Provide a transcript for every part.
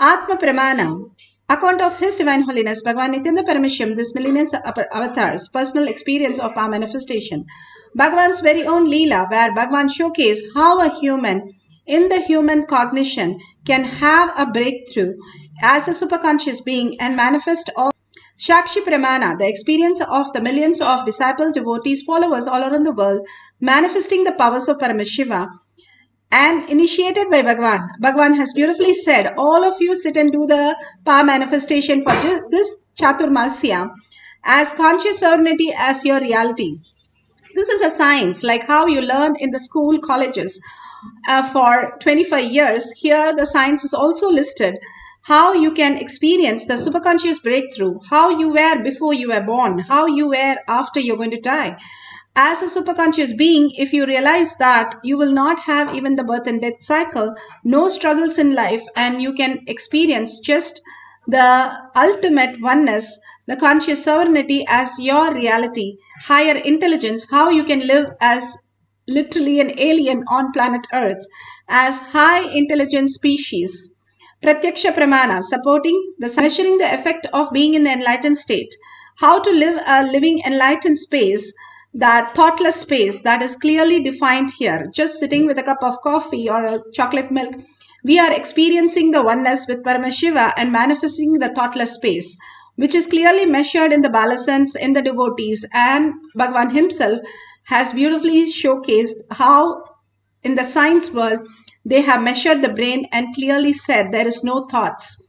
Atma Pramana, account of His Divine Holiness Bhagavan Nithyananda Paramashivam, this millennium avatar's personal experience of our manifestation. Bhagavan's very own Leela, where Bhagavan showcased how a human in the human cognition can have a breakthrough as a superconscious being and manifest all. Shakshi Pramana, the experience of the millions of disciple devotees, followers all around the world, manifesting the powers of Paramashiva and initiated by Bhagavan. Bhagavan has beautifully said, all of you sit and do the power manifestation for this Chaturmasya as conscious serenity as your reality. This is a science, like how you learn in the school, colleges for 25 years. Here the science is also listed. How you can experience the superconscious breakthrough, how you were before you were born, how you were after you're going to die. As a superconscious being, if you realize that you will not have even the birth and death cycle, no struggles in life, and you can experience just the ultimate oneness, the conscious sovereignty as your reality, higher intelligence, how you can live as literally an alien on planet Earth, as high intelligence species. Pratyaksha Pramana, supporting the measuring the effect of being in the enlightened state, how to live a living enlightened space, that thoughtless space that is clearly defined here. Just sitting with a cup of coffee or a chocolate milk, we are experiencing the oneness with Paramashiva and manifesting the thoughtless space, which is clearly measured in the balasans, in the devotees, and Bhagavan himself has beautifully showcased how in the science world they have measured the brain and clearly said there is no thoughts.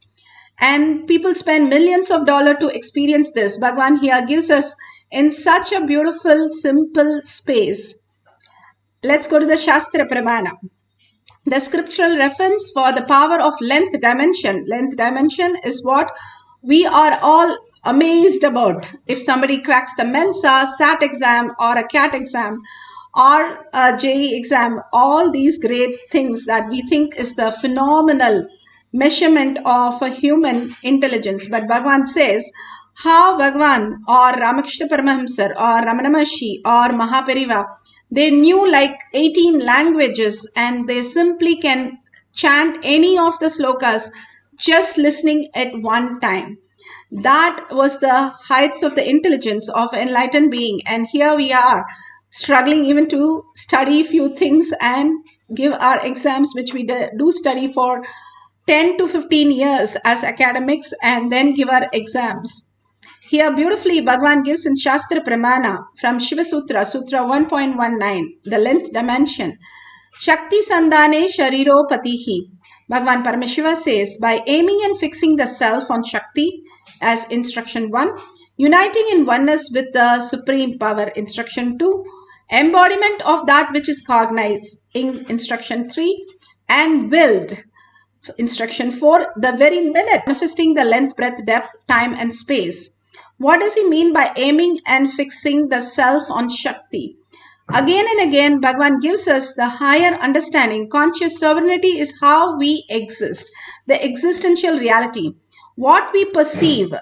And people spend millions of dollars to experience this. Bhagavan here gives us in such a beautiful, simple space. Let's go to the Shastra Pramana. The scriptural reference for the power of length dimension. Length dimension is what we are all amazed about. If somebody cracks the Mensa, SAT exam or a CAT exam or a JE exam, all these great things that we think is the phenomenal measurement of a human intelligence. But Bhagavan says, how Bhagavan or Ramakrishna Paramahamsar or Ramana Maharshi or Mahapariva, they knew like 18 languages and they simply can chant any of the slokas just listening at one time. That was the heights of the intelligence of enlightened being. And here we are struggling even to study few things and give our exams, which we do study for 10 to 15 years as academics and then give our exams. Here beautifully Bhagavan gives in Shastra Pramana from Shiva Sutra, Sutra 1.19, the length dimension. Shakti Sandhane Shariro Patihi. Bhagavan Paramashiva says, by aiming and fixing the self on Shakti as instruction 1, uniting in oneness with the supreme power, instruction 2, embodiment of that which is cognized in instruction 3, and willed, instruction 4, the very minute manifesting the length, breadth, depth, time and space. What does he mean by aiming and fixing the self on Shakti? Again and again, Bhagavan gives us the higher understanding. Conscious sovereignty is how we exist, the existential reality. What we perceive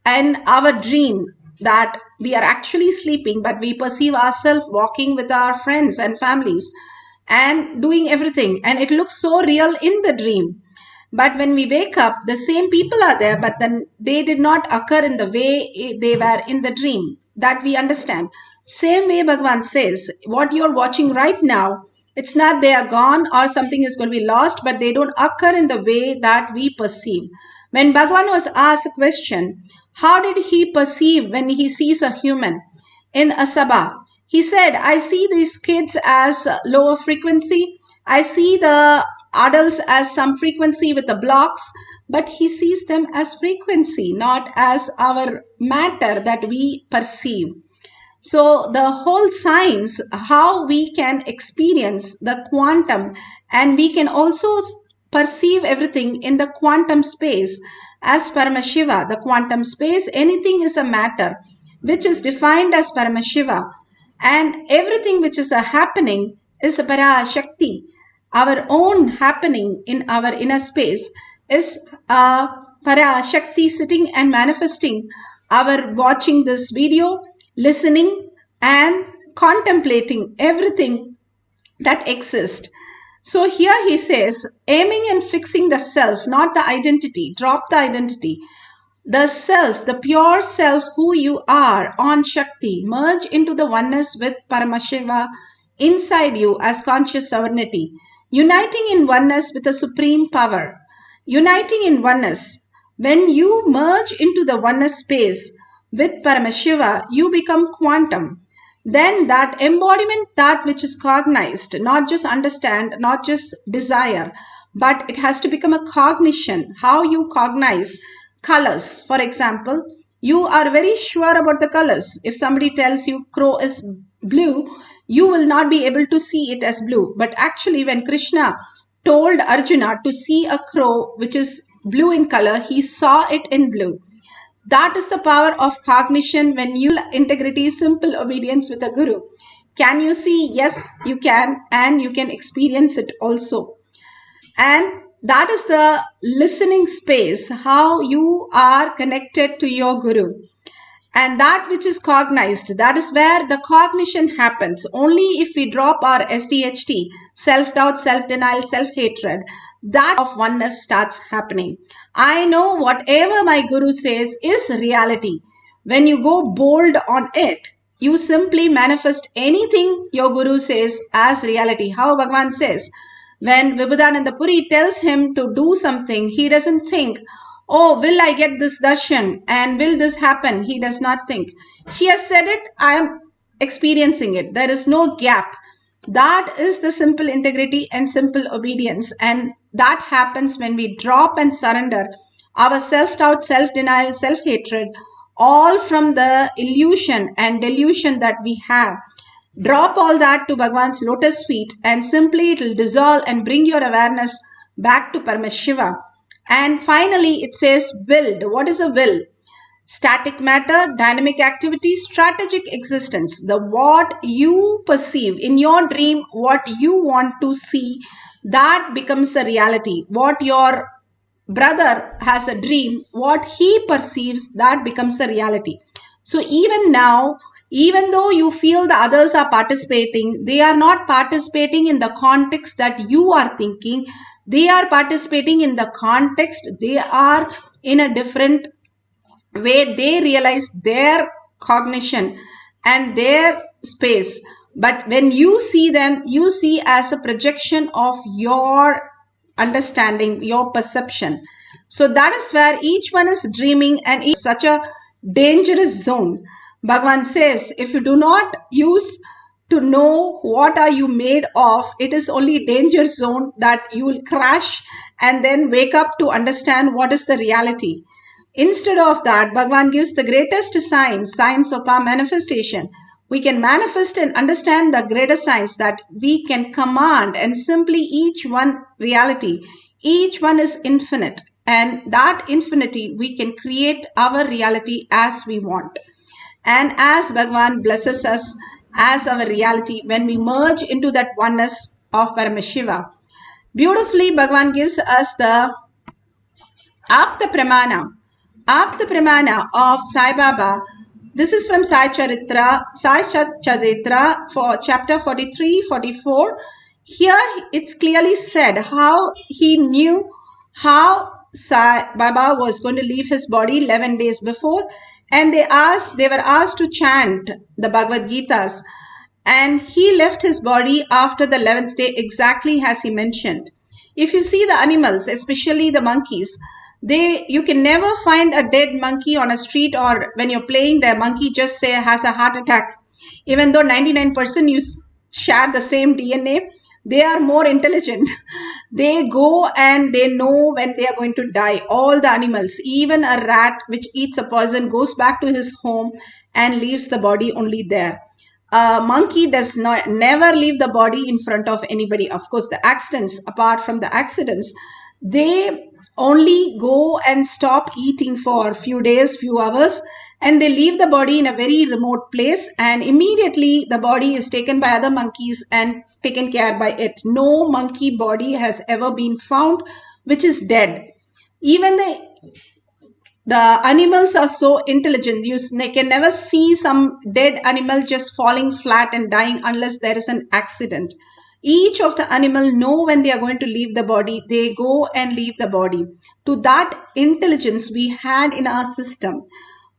and our dream that we are actually sleeping, but we perceive ourselves walking with our friends and families and doing everything. And it looks so real in the dream. But when we wake up, the same people are there, but then they did not occur in the way they were in the dream. That we understand. Same way Bhagavan says, what you're watching right now, it's not they are gone or something is going to be lost, but they don't occur in the way that we perceive. When Bhagavan was asked the question, how did he perceive when he sees a human in a sabha? He said, I see these kids as lower frequency. I see the adults as some frequency with the blocks, but he sees them as frequency, not as our matter that we perceive. So the whole science, how we can experience the quantum, and we can also perceive everything in the quantum space. As Paramashiva, the quantum space, anything is a matter which is defined as Paramashiva, and everything which is a happening is a Parashakti. Our own happening in our inner space is a Parashakti sitting and manifesting. Our watching this video, listening and contemplating everything that exists. So here he says, aiming and fixing the self, not the identity. Drop the identity. The self, the pure self who you are on Shakti, merge into the oneness with Paramashiva inside you as conscious sovereignty, uniting in oneness with the supreme power. Uniting in oneness. When you merge into the oneness space with Paramashiva, you become quantum. Then that embodiment, that which is cognized, not just understand, not just desire, but it has to become a cognition. How you cognize colors. For example, you are very sure about the colors. If somebody tells you crow is blue, you will not be able to see it as blue. But actually, when Krishna told Arjuna to see a crow which is blue in color, he saw it in blue. That is the power of cognition when you integrity, simple obedience with a guru. Can you see? Yes, you can, and you can experience it also. And that is the listening space, how you are connected to your guru. And that which is cognized, that is where the cognition happens. Only if we drop our SDHT, self-doubt, self-denial, self-hatred, that of oneness starts happening. I know whatever my guru says is reality. When you go bold on it, you simply manifest anything your guru says as reality. How Bhagavan says, when Vibhudananda Puri tells him to do something, he doesn't think, oh, will I get this darshan and will this happen? He does not think. She has said it, I am experiencing it. There is no gap. That is the simple integrity and simple obedience. And that happens when we drop and surrender our self-doubt, self-denial, self-hatred, all from the illusion and delusion that we have. Drop all that to Bhagwan's lotus feet and simply it will dissolve and bring your awareness back to Paramashiva. And finally, it says willed. What is a will? Static matter, dynamic activity, strategic existence. The what you perceive in your dream, what you want to see, that becomes a reality. What your brother has a dream, what he perceives, that becomes a reality. So even now, even though you feel the others are participating, they are not participating in the context that you are thinking. They are participating in the context. They are in a different way. They realize their cognition and their space. But when you see them, you see as a projection of your understanding, your perception. So that is where each one is dreaming and it's such a dangerous zone. Bhagavan says, if you do not use to know what are you made of, it is only danger zone that you will crash and then wake up to understand what is the reality. Instead of that, Bhagavan gives the greatest science of our manifestation. We can manifest and understand the greater science that we can command and simply each one reality. Each one is infinite and that infinity we can create our reality as we want. And as Bhagavan blesses us as our reality when we merge into that oneness of Paramashiva. Beautifully, Bhagavan gives us the Apta Pramana of Sai Baba. This is from Sai Charitra for chapter 43-44. Here it's clearly said how he knew how Sai Baba was going to leave his body 11 days before, and they were asked to chant the Bhagavad Gitas, and he left his body after the 11th day exactly as he mentioned. If you see the animals, especially the monkeys, you can never find a dead monkey on a street, or when you're playing, the monkey just say has a heart attack. Even though 99% you share the same DNA, they are more intelligent. They go and they know when they are going to die. All the animals, even a rat which eats a poison, goes back to his home and leaves the body only there. A monkey does never leave the body in front of anybody. Of course, the accidents, apart from the accidents, they only go and stop eating for a few days, few hours, and they leave the body in a very remote place, and immediately the body is taken by other monkeys and taken care by it. No monkey body has ever been found which is dead. Even the animals are so intelligent. You can never see some dead animal just falling flat and dying unless there is an accident. Each of the animal know when they are going to leave the body, they go and leave the body. To that intelligence we had in our system.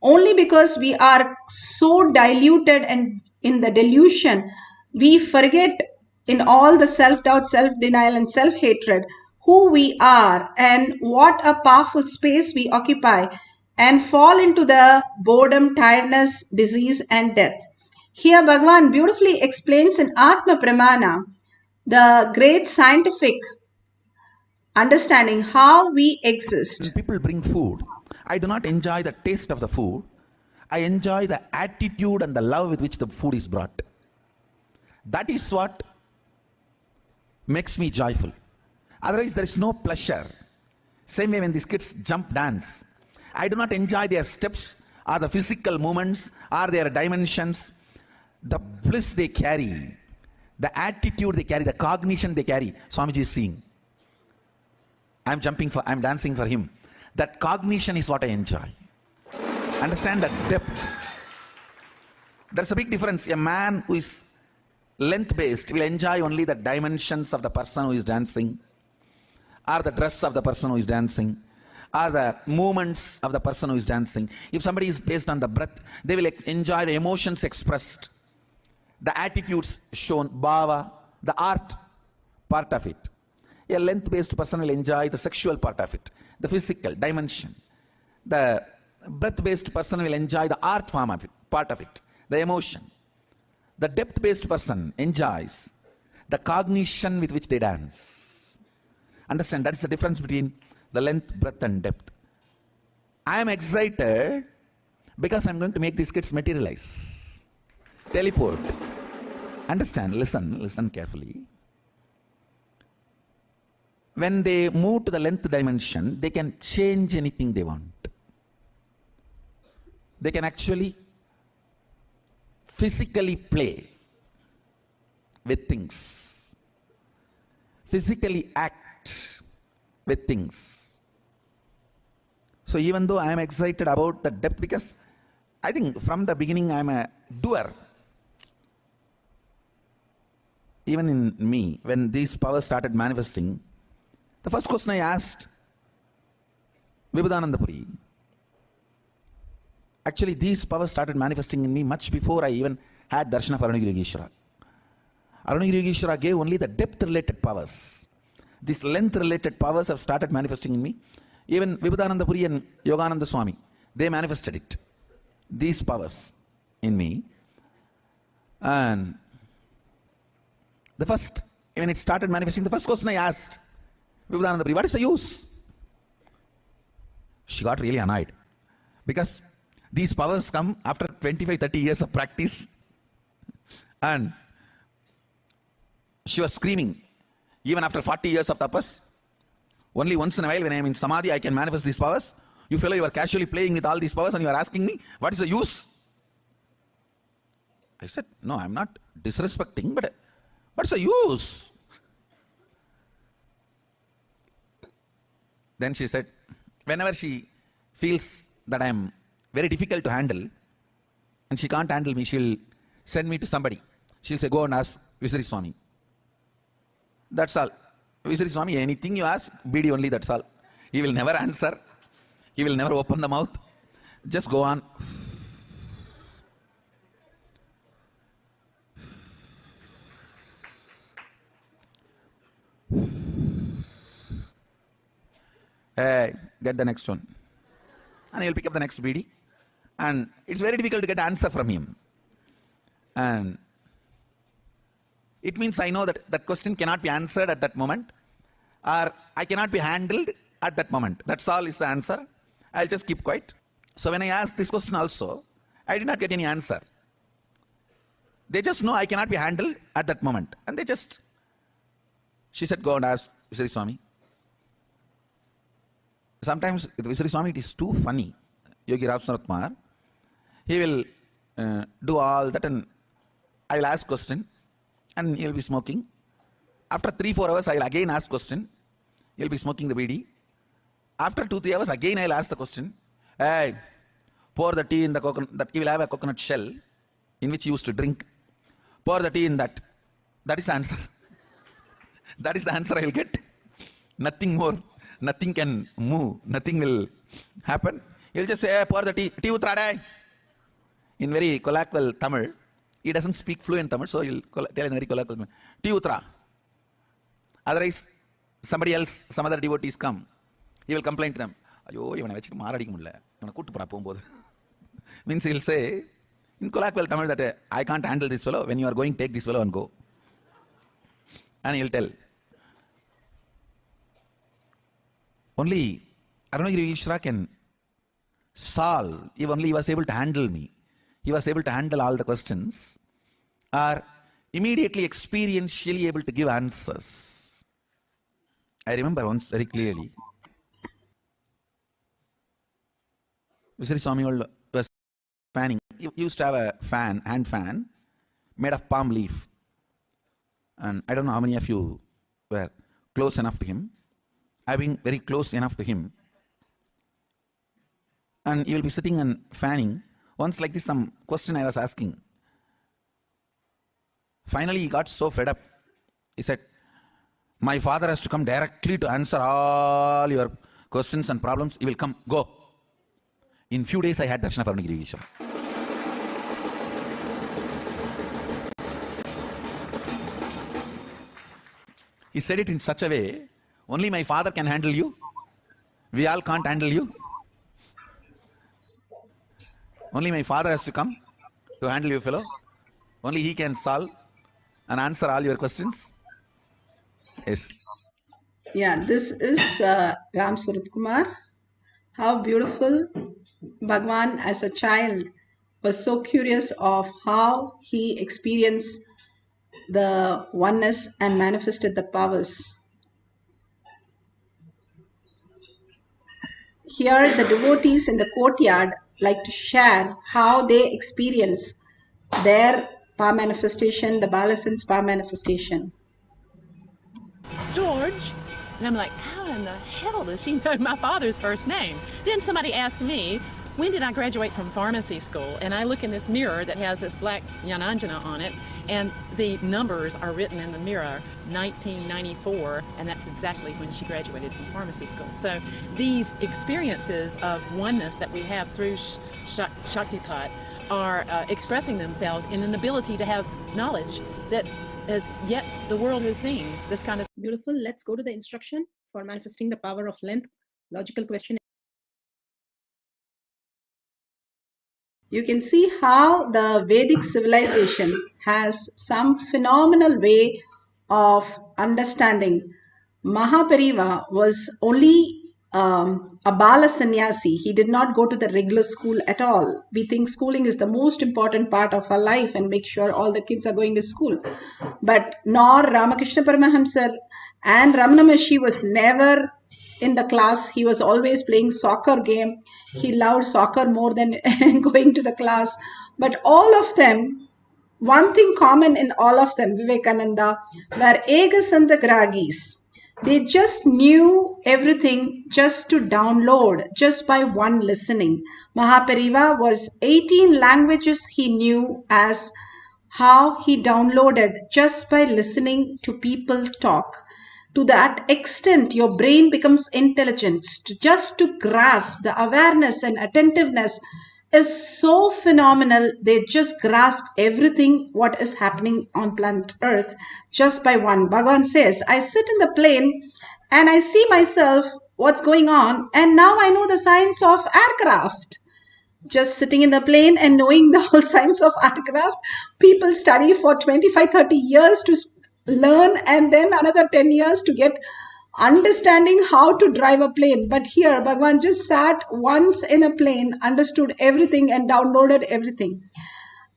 Only because we are so diluted and in the delusion, we forget in all the self-doubt, self-denial and self-hatred who we are and what a powerful space we occupy, and fall into the boredom, tiredness, disease and death. Here Bhagavan beautifully explains in Atma Pramana the great scientific understanding how we exist. When people bring food, I do not enjoy the taste of the food. I enjoy the attitude and the love with which the food is brought. That is what makes me joyful. Otherwise, there is no pleasure. Same way when these kids jump dance, I do not enjoy their steps or the physical movements or their dimensions. The bliss they carry, the attitude they carry, the cognition they carry. Swamiji is seeing. I'm dancing for him. That cognition is what I enjoy. Understand that depth. There's a big difference. A man who is length-based will enjoy only the dimensions of the person who is dancing, or the dress of the person who is dancing, or the movements of the person who is dancing. If somebody is based on the breath, they will enjoy the emotions expressed, the attitudes shown, bhava, the art part of it. A length-based person will enjoy the sexual part of it, the physical dimension. The breath-based person will enjoy the art form of it, part of it, the emotion. The depth-based person enjoys the cognition with which they dance. Understand, that is the difference between the length, breadth and depth. I am excited because I am going to make these kids materialize, teleport. Understand, listen carefully. When they move to the length dimension, they can change anything they want. They can actually physically play with things, physically act with things. So even though I am excited about the depth, because I think from the beginning I am a doer. Even in me, when these powers started manifesting, the first question I asked Vibhudananda Puri, actually these powers started manifesting in me much before I even had darshan of Arunagiri Yogeshwara. Arunagiri Yogeshwara gave only the depth related powers. These length related powers have started manifesting in me. Even Vibhudananda Puri and Yogananda Swami, they manifested it, these powers in me. And the first, when it started manifesting, the first question I asked Vibhudananda Puri, what is the use? She got really annoyed because these powers come after 25-30 years of practice, and she was screaming, even after 40 years of tapas, only once in a while when I am in samadhi I can manifest these powers. You fellow, you are casually playing with all these powers and you are asking me what is the use? I said, no, I am not disrespecting, but what's the use? Then she said, whenever she feels that I am very difficult to handle and she can't handle me, she'll send me to somebody. She'll say, go and ask Visari Swami. That's all. Visari Swami, anything you ask, BD only, that's all. He will never answer. He will never open the mouth. Just go on. Hey, get the next one. And he'll pick up the next BD. And it's very difficult to get an answer from him. And it means I know that that question cannot be answered at that moment, or I cannot be handled at that moment. That's all is the answer. I'll just keep quiet. So when I asked this question also, I did not get any answer. They just know I cannot be handled at that moment. And she said, go and ask Visari Swami. Sometimes with Visari Swami it is too funny. Yogi Rav Sanathkumar, he will do all that, and I will ask question and he will be smoking. After 3-4 hours I will again ask question. He will be smoking the BD. After 2-3 hours again I will ask the question. Hey, pour the tea in the coconut, that he will have a coconut shell in which he used to drink. Pour the tea in that. That is the answer. That is the answer I will get. Nothing more. Nothing can move. Nothing will happen. He'll just say, pour the tea utrada. In very colloquial Tamil. He doesn't speak fluent Tamil, so he'll tell in very colloquial tea utra. Otherwise, somebody else, some other devotees come. He will complain to them. Means he'll say, in colloquial Tamil, that I can't handle this fellow. When you are going, take this fellow and go. And he'll tell. Only Arunagiri Ishra can solve, if only he was able to handle me. He was able to handle all the questions, or immediately experientially able to give answers. I remember once very clearly, Visari Swami was fanning. He used to have a fan, hand fan, made of palm leaf. And I don't know how many of you were close enough to him. I've been very close enough to him. And he will be sitting and fanning. Once like this, some question I was asking. Finally, he got so fed up. He said, my father has to come directly to answer all your questions and problems. He will come, go. In few days, I had darshan of Arunagiri Ishra. He said it in such a way, only my father can handle you. We all can't handle you. Only my father has to come to handle you, fellow. Only he can solve and answer all your questions. Yes. Yeah, this is Ram Surat Kumar. How beautiful. Bhagwan as a child was so curious of how he experienced the oneness and manifested the powers. Here, the devotees in the courtyard like to share how they experience their power manifestation, the Balasan's power manifestation. George. And I'm like, how in the hell does she know my father's first name? Then somebody asked me, when did I graduate from pharmacy school? And I look in this mirror that has this black Jnananjana on it, and the numbers are written in the mirror, 1994, and that's exactly when she graduated from pharmacy school. So these experiences of oneness that we have through Shaktipat are expressing themselves in an ability to have knowledge that as yet the world has seen. This kind of beautiful. Let's go to the instruction for manifesting the power of length. Logical question. You can see how the Vedic civilization has some phenomenal way of understanding. Mahapariva was only a Bala sannyasi. He did not go to the regular school at all. We think schooling is the most important part of our life and make sure all the kids are going to school. But nor Ramakrishna Paramahamsa and Ramana Maharshi was never in the class. He was always playing soccer game. He loved soccer more than going to the class. But all of them, one thing common in all of them, Vivekananda, were Egasandagragis. They just knew everything just to download, just by one listening. Mahapariva was 18 languages he knew, as how he downloaded just by listening to people talk. To that extent, your brain becomes intelligent. Just to grasp the awareness and attentiveness is so phenomenal. They just grasp everything what is happening on planet Earth just by one. Bhagavan says, I sit in the plane and I see myself what's going on, and now I know the science of aircraft. Just sitting in the plane and knowing the whole science of aircraft, people study for 25-30 years to learn, and then another 10 years to get understanding how to drive a plane. But here Bhagavan just sat once in a plane, understood everything and downloaded everything.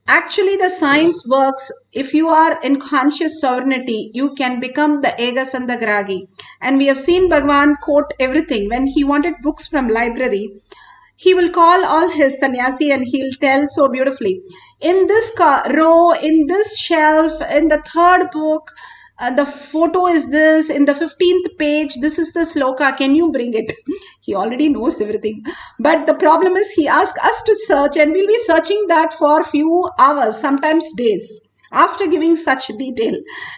Actually, the science works. If you are in conscious sovereignty, you can become the Egasandagragi. And we have seen Bhagavan quote everything. When he wanted books from library, he will call all his sannyasi and he'll tell so beautifully, in this row, in this shelf, in the third book, the photo is this, in the 15th page, this is the sloka, can you bring it? He already knows everything. But the problem is he asks us to search, and we'll be searching that for a few hours, sometimes days. after giving such detail.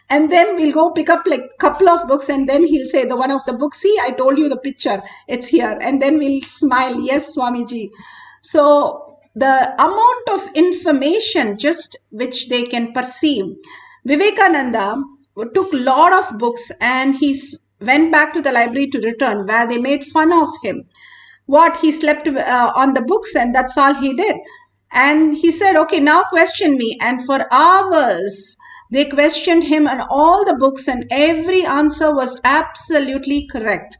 And then we'll go pick up like couple of books, and then he'll say the one of the books, see, I told you the picture, it's here. And then we'll smile, yes, Swamiji. So the amount of information just which they can perceive. Vivekananda took a lot of books and he went back to the library to return, where they made fun of him. What, he slept on the books and that's all he did. And he said, okay, now question me. And for hours, they questioned him on all the books and every answer was absolutely correct.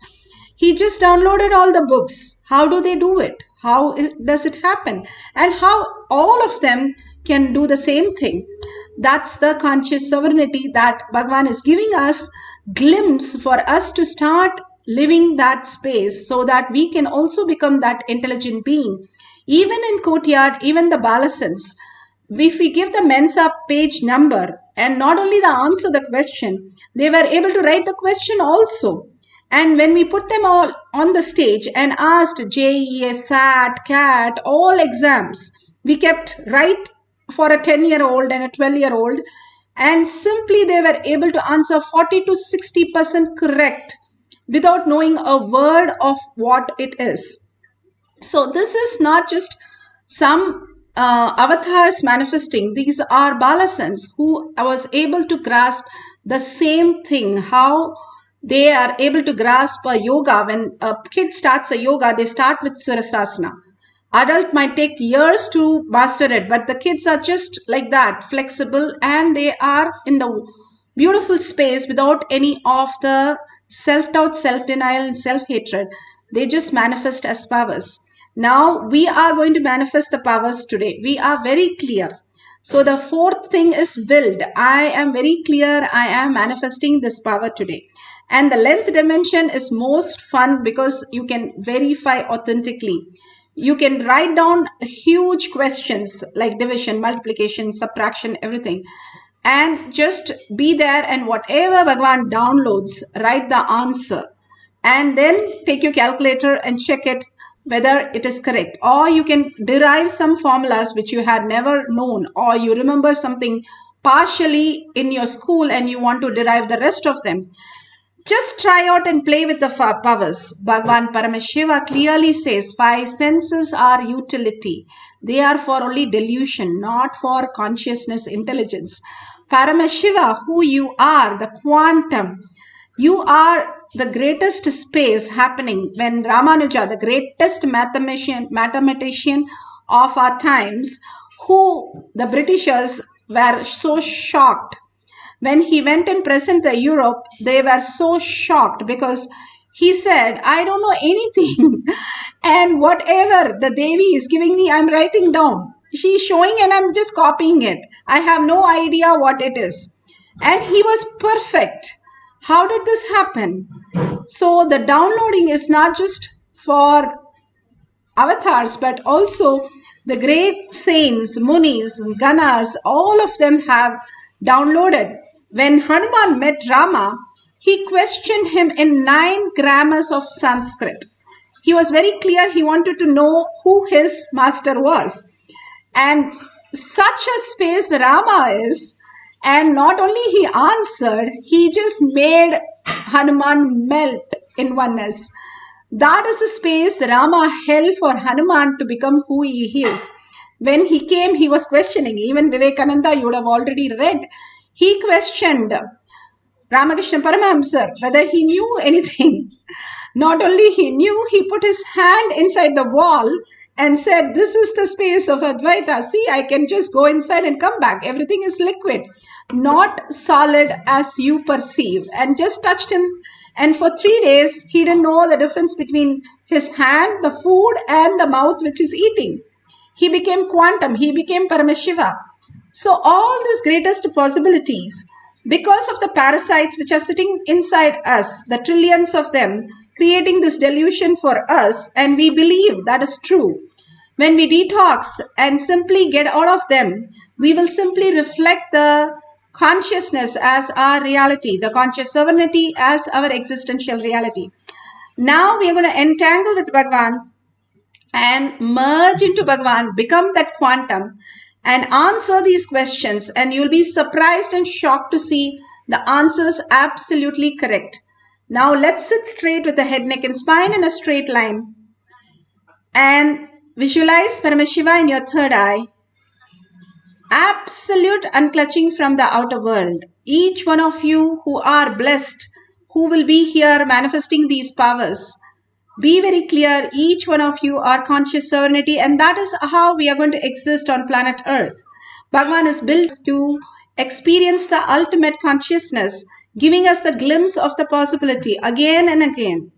He just downloaded all the books. How do they do it? How does it happen? And how all of them can do the same thing. That's the conscious sovereignty that Bhagavan is giving us, glimpse for us to start living that space so that we can also become that intelligent being. Even in courtyard, even the balasans, if we give the Mensa page number and not only the answer the question, they were able to write the question also. And when we put them all on the stage and asked JEA, SAT, CAT, all exams, we kept right for a 10-year-old and a 12-year-old, and simply they were able to answer 40 to 60% correct without knowing a word of what it is. So this is not just some avatars manifesting. These are balasans who was able to grasp the same thing, how they are able to grasp a yoga. When a kid starts a yoga, they start with Sirasasana. Adult might take years to master it, but the kids are just like that, flexible, and they are in the beautiful space without any of the self-doubt, self-denial, and self-hatred. They just manifest as powers. Now we are going to manifest the powers today. We are very clear. So the fourth thing is willed. I am very clear. I am manifesting this power today. And the length dimension is most fun because you can verify authentically. You can write down huge questions like division, multiplication, subtraction, everything. And just be there, and whatever Bhagavan downloads, write the answer. And then take your calculator and check it whether it is correct. Or you can derive some formulas which you had never known, or you remember something partially in your school and you want to derive the rest of them. Just try out and play with the powers. Bhagavan Paramashiva clearly says 5 senses are utility. They are for only delusion, not for consciousness, intelligence. Paramashiva, who you are, the quantum, you are the greatest space happening. When Ramanuja, the greatest mathematician of our times, who the Britishers were so shocked. When he went and presented the Europe, they were so shocked because he said, I don't know anything. And whatever the Devi is giving me, I'm writing down. She's showing and I'm just copying it. I have no idea what it is. And he was perfect. How did this happen? So the downloading is not just for avatars, but also the great saints, munis, ganas, all of them have downloaded. When Hanuman met Rama, he questioned him in 9 grammars of Sanskrit. He was very clear. He wanted to know who his master was. And such a space Rama is. And not only he answered, he just made Hanuman melt in oneness. That is the space Rama held for Hanuman to become who he is. When he came, he was questioning. Even Vivekananda, you would have already read. He questioned Ramakrishna Paramahamsa whether he knew anything. Not only he knew, he put his hand inside the wall and said, this is the space of Advaita. See, I can just go inside and come back. Everything is liquid, not solid as you perceive. And just touched him. And for 3 days, he didn't know the difference between his hand, the food, and the mouth which is eating. He became quantum. He became Paramashiva. So all these greatest possibilities, because of the parasites which are sitting inside us, the trillions of them, creating this delusion for us, and we believe that is true. When we detox and simply get out of them, we will simply reflect the consciousness as our reality, the conscious sovereignty as our existential reality. Now we are going to entangle with Bhagavan and merge into Bhagavan, become that quantum. and answer these questions, and you'll be surprised and shocked to see the answers absolutely correct. Now let's sit straight with the head, neck and spine in a straight line and visualize Paramashiva in your third eye. Absolute unclutching from the outer world. Each one of you who are blessed, who will be here manifesting these powers, be very clear, each one of you are conscious sovereignty, and that is how we are going to exist on planet Earth. Bhagavan is built to experience the ultimate consciousness, giving us the glimpse of the possibility again and again.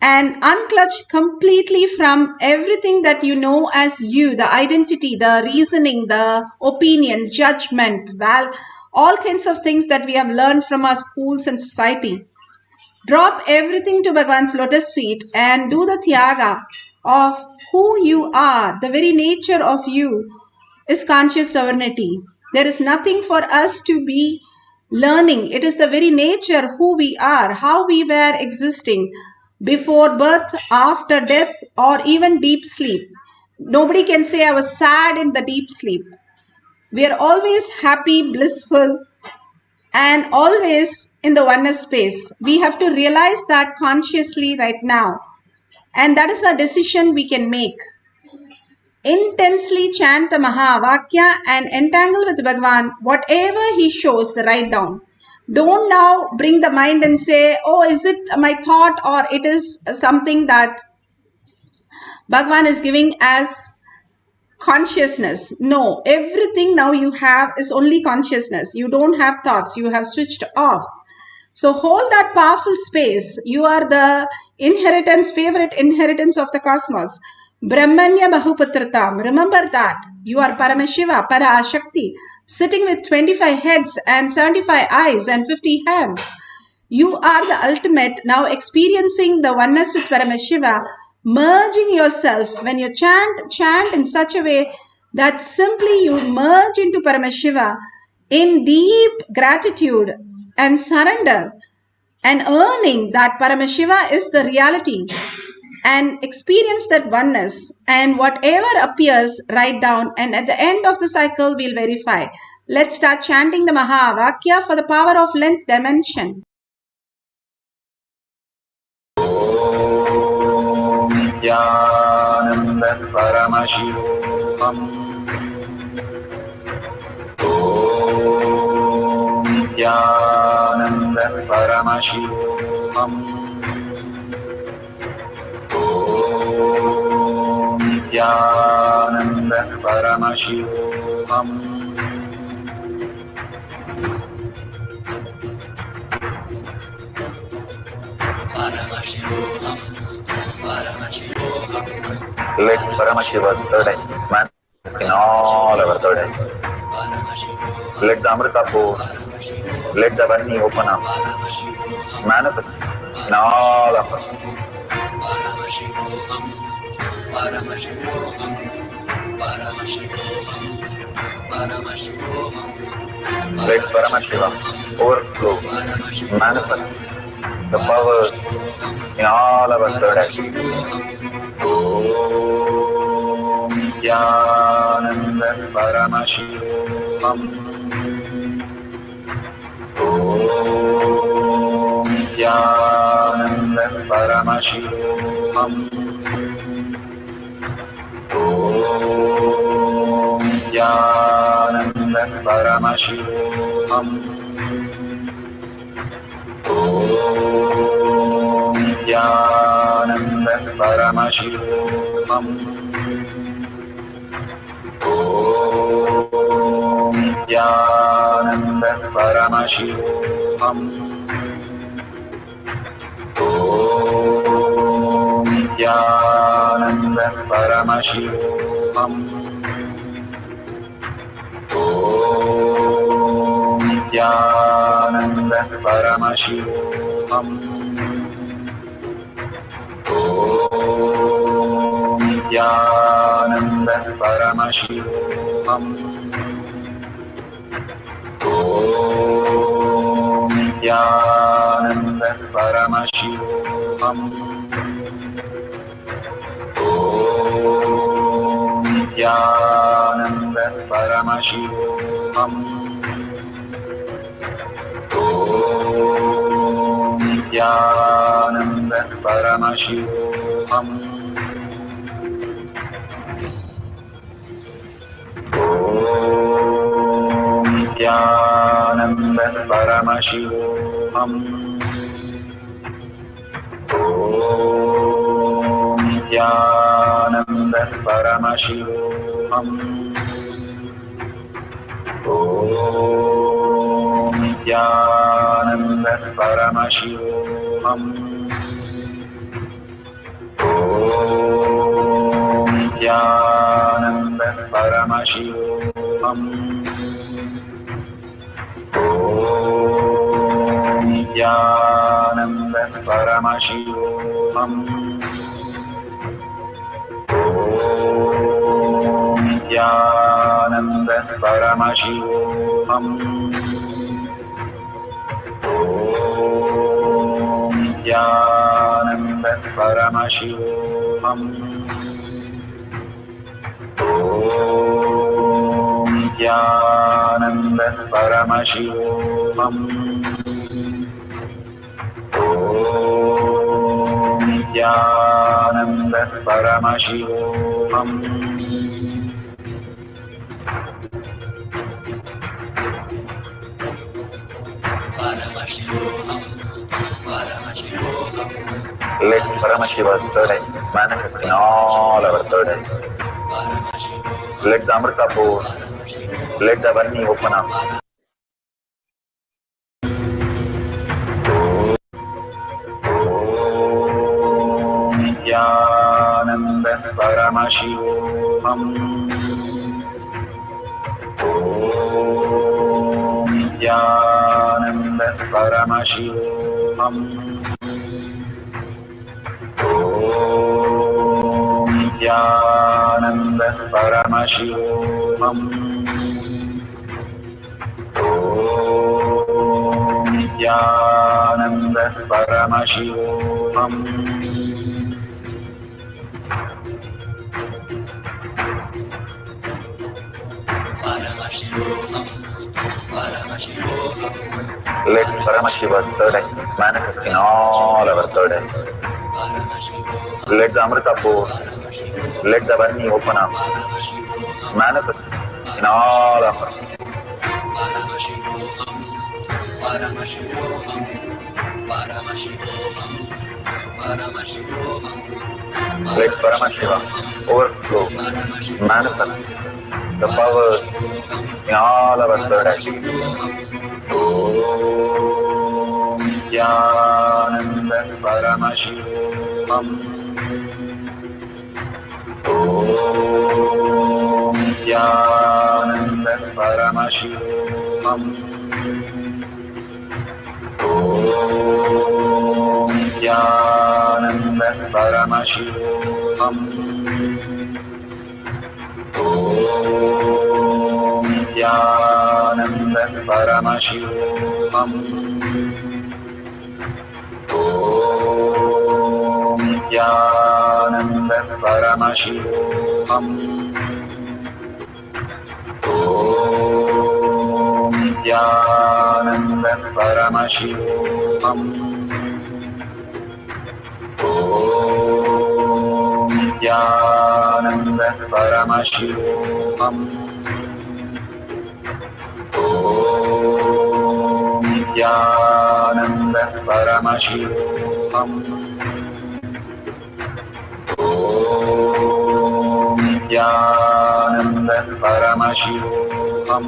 And unclutch completely from everything that you know as you, the identity, the reasoning, the opinion, judgment, all kinds of things that we have learned from our schools and society. Drop everything to Bhagavan's lotus feet and do the Tyaga of who you are. The very nature of you is conscious sovereignty. There is nothing for us to be learning. It is the very nature who we are, how we were existing before birth, after death, or even deep sleep. Nobody can say I was sad in the deep sleep. We are always happy, blissful, and always in the oneness space. We have to realize that consciously right now. And that is a decision we can make. Intensely chant the Mahavakya and entangle with Bhagavan. Whatever he shows, write down. Don't now bring the mind and say, oh, is it my thought or it is something that Bhagavan is giving as consciousness. No, everything now you have is only consciousness. You don't have thoughts. You have switched off. So hold that powerful space. You are the favorite inheritance of the cosmos. Brahmanya Bahuputratam. Remember that. You are Paramashiva, Parashakti, sitting with 25 heads and 75 eyes and 50 hands. You are the ultimate, now experiencing the oneness with Paramashiva, merging yourself. When you chant in such a way that simply you merge into Paramashiva in deep gratitude and surrender and earning that Paramashiva is the reality, and experience that oneness, and whatever appears, write down, and at the end of the cycle we'll verify. Let's start chanting the Mahavakya for the power of length dimension. Nithyananda Paramashivoham. Om Nithyananda Paramashivoham. Om Nithyananda Paramashivoham. Paramashivoham. Let Paramashiva's third eye manifest in all our third eyes. Let the Amrita pour, let the Varni open up, manifest in all of us. Let Paramashiva overflow, manifest the powers in all our third eyes. Om Nithyananda Paramashivoham. Om Nithyananda Paramashivoham. Om Nithyananda Paramashivoham. Om Nithyananda Paramashivoham. Om Nithyananda Paramashivoham. Om Nithyananda Paramashivoham. Om Nithyananda Paramashivoham. Om Nithyananda Paramashivoham. Om Nithyananda Paramashivoham. Om Nithyananda Paramashivoham. Om Nithyananda Paramashivoham. Om Nithyananda Paramashivoham. Om Nithyananda Paramashivoham. Om Nithyananda Paramashivoham. Om Nithyananda Paramashivoham. Om Nithyananda Paramashivoham. Om Nithyananda Paramashivoham. Om Nithyananda Paramashivoham. Om Nithyananda Paramashivoham. Om Nithyananda Paramashivoham. Let Paramashiva's third eye manifest in all our third eyes. Let the Amrita pour, let the Varni open up. Om Nithyananda Paramashivoham. Om Nithyananda Paramashivoham. Om Nithyananda Paramashivoham. Om Nithyananda Paramashivoham. Let Paramashiva's third eye manifest in all our third eyes. Let the Amrita pour, let the Varni open up, manifest in all of us. Let Paramashiva overflow, manifest the powers in all our third eyes. Om Nithyananda Paramashivoham. Om Nithyananda Paramashivoham. Om Nithyananda Paramashivoham. Om Nithyananda Paramashivoham. Om Nithyananda Paramashivoham. Om Nithyananda Paramashivoham. Om Nithyananda Paramashivoham. Om Nithyananda Paramashivoham. Om Nithyananda Paramashivoham.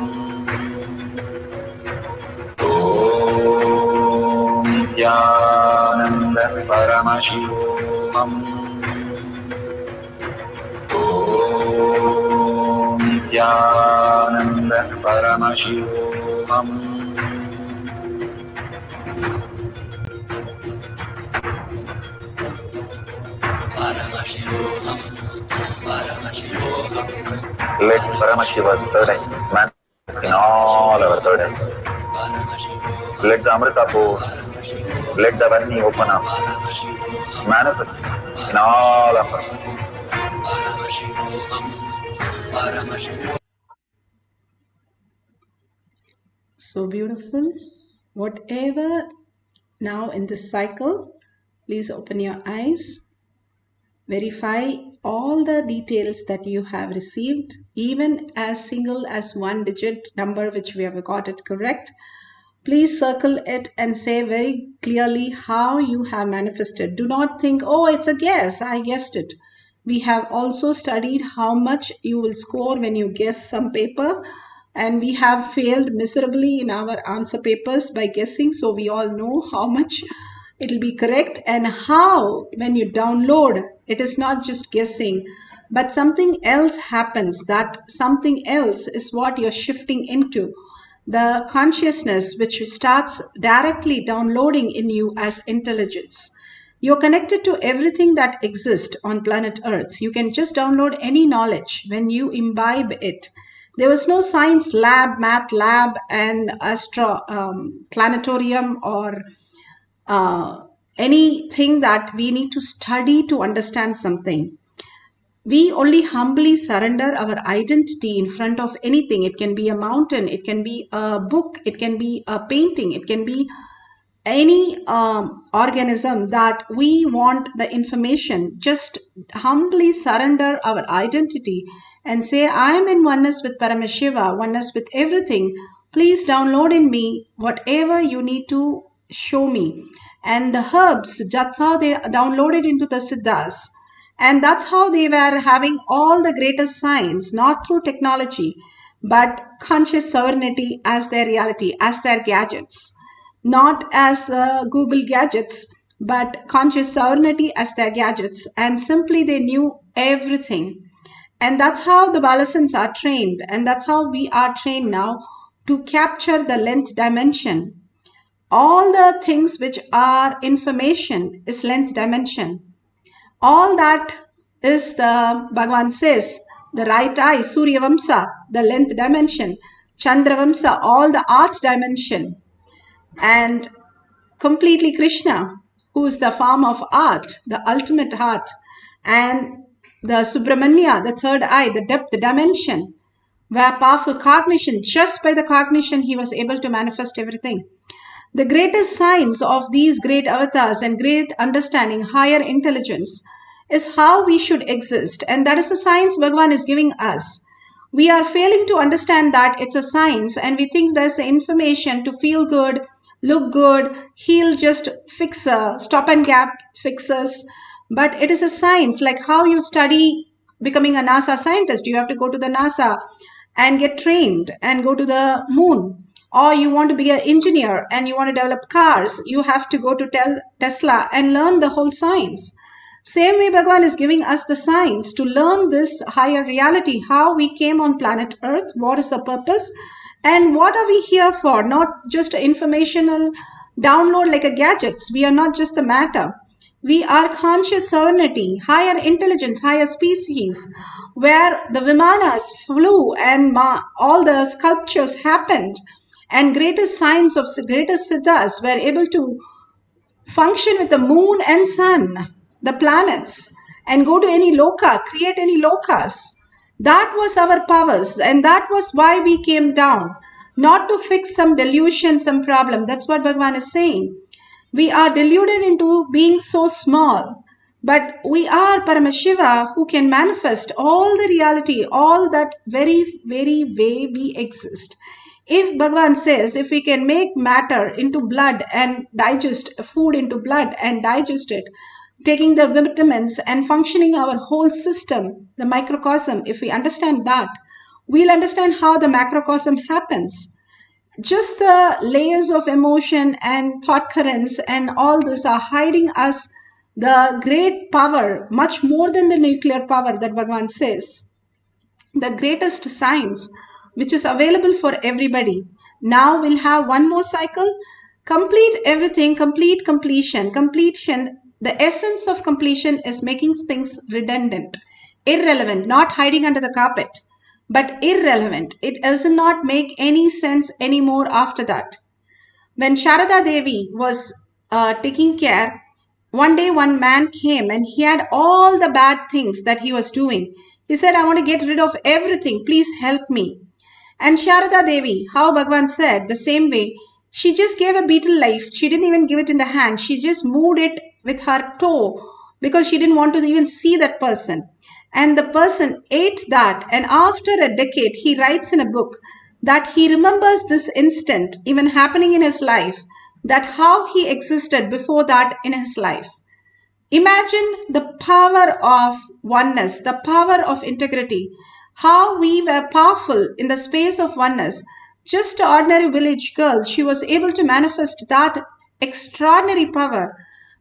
Om Nithyananda Paramashivoham. Om Nithyananda Paramashivoham. Let Paramashiva's third eye manifest in all our third eyes. Let the Amrita pour, let the Varni open up, manifest in all of us. So beautiful. Whatever now in this cycle, please open your eyes. Verify all the details that you have received, even as single as one digit number which we have got it correct. Please circle it and say very clearly how you have manifested. Do not think, oh, it's a guess, I guessed it. We have also studied how much you will score when you guess some paper, and we have failed miserably in our answer papers by guessing, so we all know how much it will be correct, and how when you download, it is not just guessing, but something else happens. That something else is what you're shifting into, the consciousness which starts directly downloading in you as intelligence. You're connected to everything that exists on planet Earth. You can just download any knowledge when you imbibe it. There was no science lab, math lab, and planetarium or anything that we need to study to understand something. We only humbly surrender our identity in front of anything. It can be a mountain, it can be a book, it can be a painting, it can be any organism that we want the information. Just humbly surrender our identity and say, I am in oneness with Paramashiva, oneness with everything. Please download in me whatever you need to show me. And the herbs, that's how they downloaded into the Siddhas. And that's how they were having all the greatest science, not through technology, but conscious sovereignty as their reality, as their gadgets. Not as the Google gadgets, but conscious sovereignty as their gadgets. And simply they knew everything. And that's how the Balasans are trained. And that's how we are trained now to capture the length dimension. All the things which are information is length dimension. All that is the, Bhagavan says, the right eye, Surya Vamsa, the length dimension, Chandra Vamsa, all the art dimension, and completely Krishna, who is the form of art, the ultimate art, and the Subramanya, the third eye, the depth dimension, where powerful cognition, just by the cognition, he was able to manifest everything. The greatest science of these great avatars and great understanding, higher intelligence, is how we should exist. And that is the science Bhagavan is giving us. We are failing to understand that it's a science, and we think there's information to feel good, look good, heal, just fix a stop and gap fixes. But it is a science, like how you study becoming a NASA scientist. You have to go to the NASA and get trained and go to the moon. Or you want to be an engineer and you want to develop cars, you have to go to Tesla and learn the whole science. Same way Bhagavan is giving us the science to learn this higher reality, how we came on planet Earth, what is the purpose, and what are we here for? Not just informational download like a gadgets. We are not just the matter. We are conscious sovereignty, higher intelligence, higher species, where the Vimanas flew and all the sculptures happened. And greatest science of greatest siddhas were able to function with the moon and sun, the planets, and go to any loka, create any lokas. That was our powers, and that was why we came down, not to fix some delusion, some problem. That's what Bhagavan is saying. We are deluded into being so small, but we are Paramashiva who can manifest all the reality, all that very, very way we exist. If Bhagavan says, if we can make matter into blood and digest food into blood and digest it, taking the vitamins and functioning our whole system, the microcosm, if we understand that, we'll understand how the macrocosm happens. Just the layers of emotion and thought currents and all this are hiding us the great power, much more than the nuclear power that Bhagavan says. The greatest science, which is available for everybody. Now we'll have one more cycle. Complete everything, complete completion. Completion, the essence of completion is making things redundant, irrelevant, not hiding under the carpet, but irrelevant. It does not make any sense anymore after that. When Sharada Devi was taking care, one day one man came and he had all the bad things that he was doing. He said, I want to get rid of everything. Please help me. And Sharada Devi, how Bhagavan said, the same way, she just gave a beetle life. She didn't even give it in the hand. She just moved it with her toe because she didn't want to even see that person. And the person ate that. And after a decade, he writes in a book that he remembers this instant even happening in his life, that how he existed before that in his life. Imagine the power of oneness, the power of integrity, how we were powerful in the space of oneness. Just an ordinary village girl, she was able to manifest that extraordinary power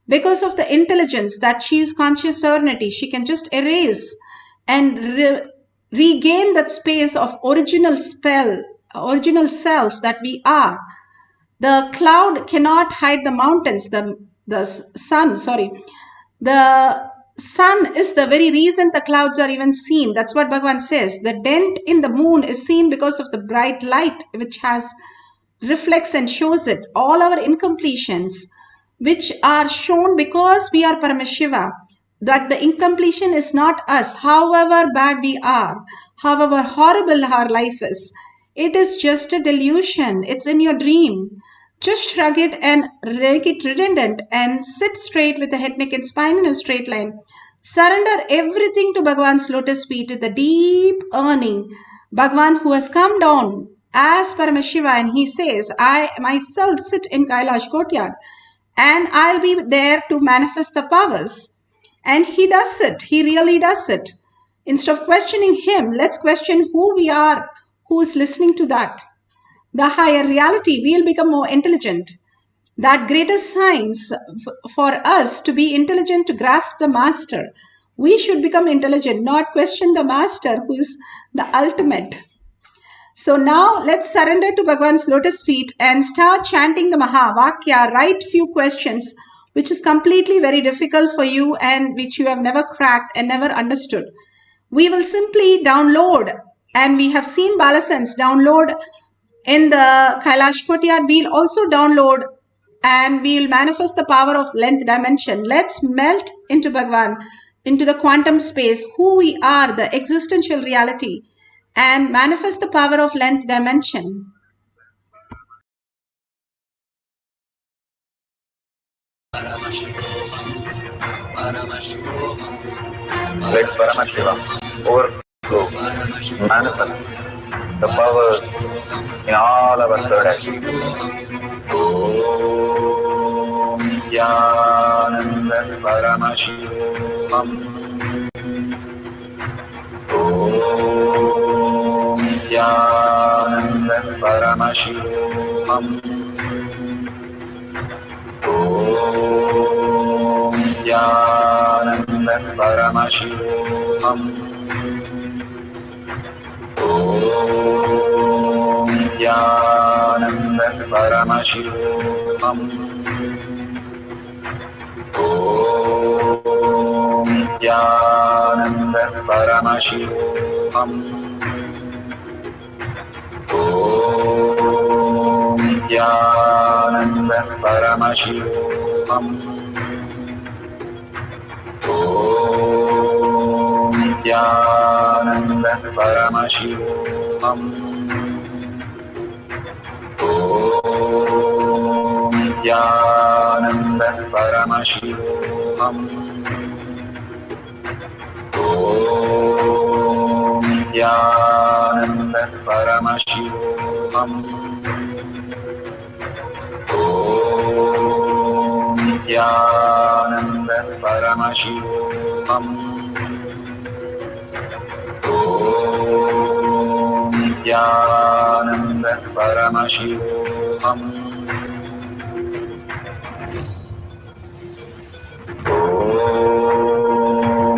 because of the intelligence that she is conscious serenity. She can just erase and regain that space of original spell, original self that we are. The cloud cannot hide the mountains. The sun, sorry. The sun is the very reason the clouds are even seen. That's what Bhagavan says. The dent in the moon is seen because of the bright light which has reflects and shows it. All our incompletions which are shown because we are Paramashiva, that the incompletion is not us, however bad we are, however horrible our life is. It is just a delusion. It's in your dream. Just shrug it and make it redundant and sit straight with the head, neck and spine in a straight line. Surrender everything to Bhagavan's lotus feet with a deep earning. Bhagavan who has come down as Paramashiva and he says, I myself sit in Kailash courtyard and I'll be there to manifest the powers. And he does it. He really does it. Instead of questioning him, let's question who we are, who is listening to that. The higher reality, we'll become more intelligent. That greater science for us to be intelligent, to grasp the master. We should become intelligent, not question the master who is the ultimate. So now let's surrender to Bhagavan's lotus feet and start chanting the Mahavakya. Write few questions which is completely very difficult for you and which you have never cracked and never understood. We will simply download, and we have seen Balasense download in the Kailash courtyard. We'll also download and we'll manifest the power of length dimension. Let's melt into Bhagavan, into the quantum space, who we are, the existential reality, and manifest the power of length dimension. Let Paramashivoham overflow, manifest the powers in all our third eye. Om Nithyananda Paramashivam. Om Nithyananda Paramashivam. Om Nithyananda Paramashivoham. Om Nithyananda Paramashivoham. Om Nithyananda Paramashivoham. Om Nithyananda Paramashivoham. Om Nithyananda Paramashivoham. Om Nithyananda Paramashivoham. Om Nithyananda Paramashivoham. Om Nithyananda Paramashivoham. Om Nithyananda Paramashivoham. Om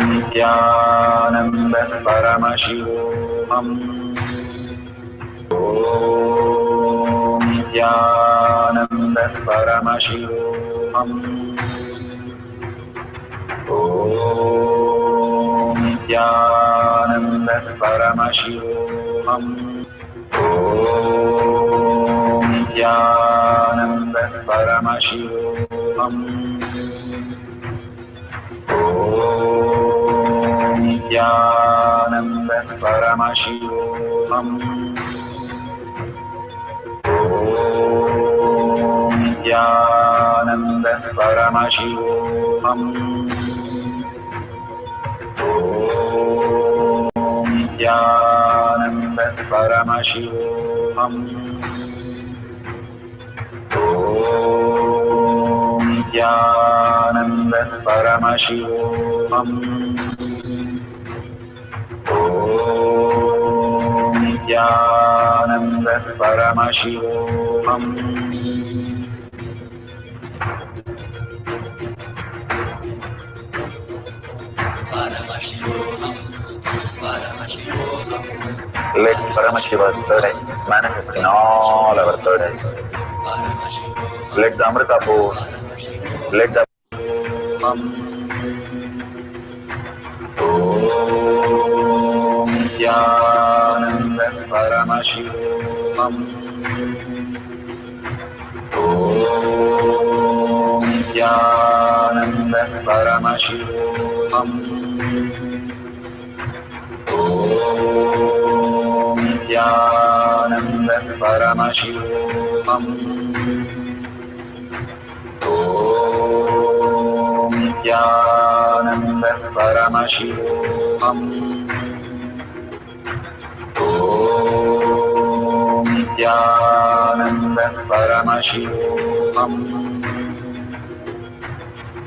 Nithyananda Paramashivoham. Om Nithyananda Paramashivoham. Om Nithyananda Paramashivoham. Om Nithyananda Paramashivoham. Om Nithyananda Paramashivoham. Paramashivoham. Om Nithyananda Paramashivoham. Om Nithyananda Paramashivoham. Om Nithyananda Paramashivoham. Let Paramashiva's third eye manifest in all our third eyes. Let the Amrita pour, let the Om Nithyananda Paramashivoham. Om Nithyananda Paramashivoham. Om Nithyananda Paramashivoham. Om Nithyananda Paramashivoham. Om Nithyananda Paramashivoham.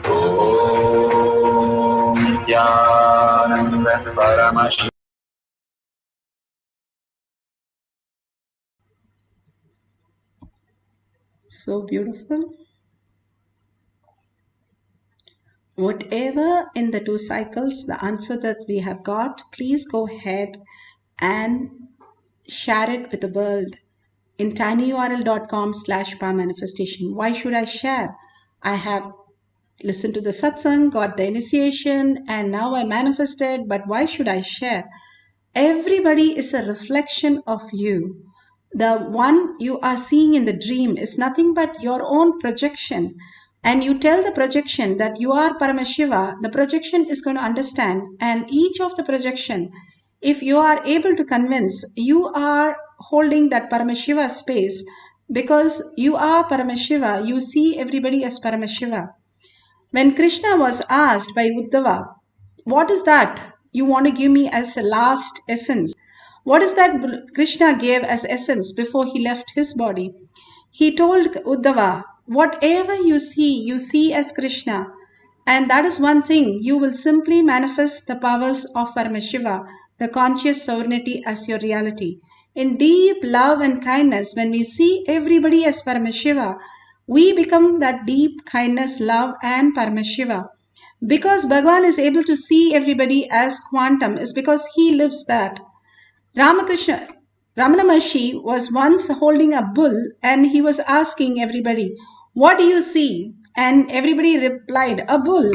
Om Nithyananda Paramashivoham. So beautiful. Whatever in the 2 cycles, the answer that we have got, please go ahead and share it with the world in tinyurl.com/powermanifestation. Why should I share? I have listened to the satsang, got the initiation, and now I manifested, but why should I share? Everybody is a reflection of you. The one you are seeing in the dream is nothing but your own projection. And you tell the projection that you are Paramashiva, the projection is going to understand. And each of the projection, if you are able to convince, you are holding that Paramashiva space because you are Paramashiva, you see everybody as Paramashiva. When Krishna was asked by Uddhava, what is that you want to give me as a last essence? What is that Krishna gave as essence before he left his body? He told Uddhava, whatever you see as Krishna. And that is one thing, you will simply manifest the powers of Paramashiva, the conscious sovereignty as your reality. In deep love and kindness, when we see everybody as Paramashiva, we become that deep kindness, love and Paramashiva. Because Bhagavan is able to see everybody as quantum, is because he lives that. Ramana Maharshi was once holding a bull and he was asking everybody, what do you see? And everybody replied, a bull.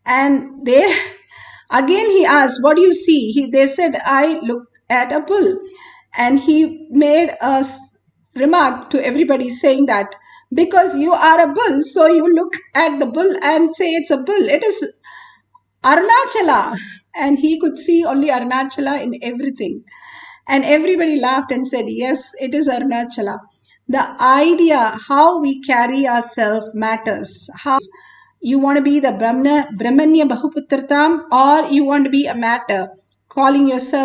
And again he asked, what do you see? They said, I look at a bull. And he made a remark to everybody saying that, because you are a bull, so you look at the bull and say it's a bull. It is Arunachala. And he could see only Arunachala in everything. And everybody laughed and said, yes, it is Arunachala. The idea, how we carry ourselves matters. How you want to be the Brahmanya Bahuputratam, or you want to be a matter, calling yourself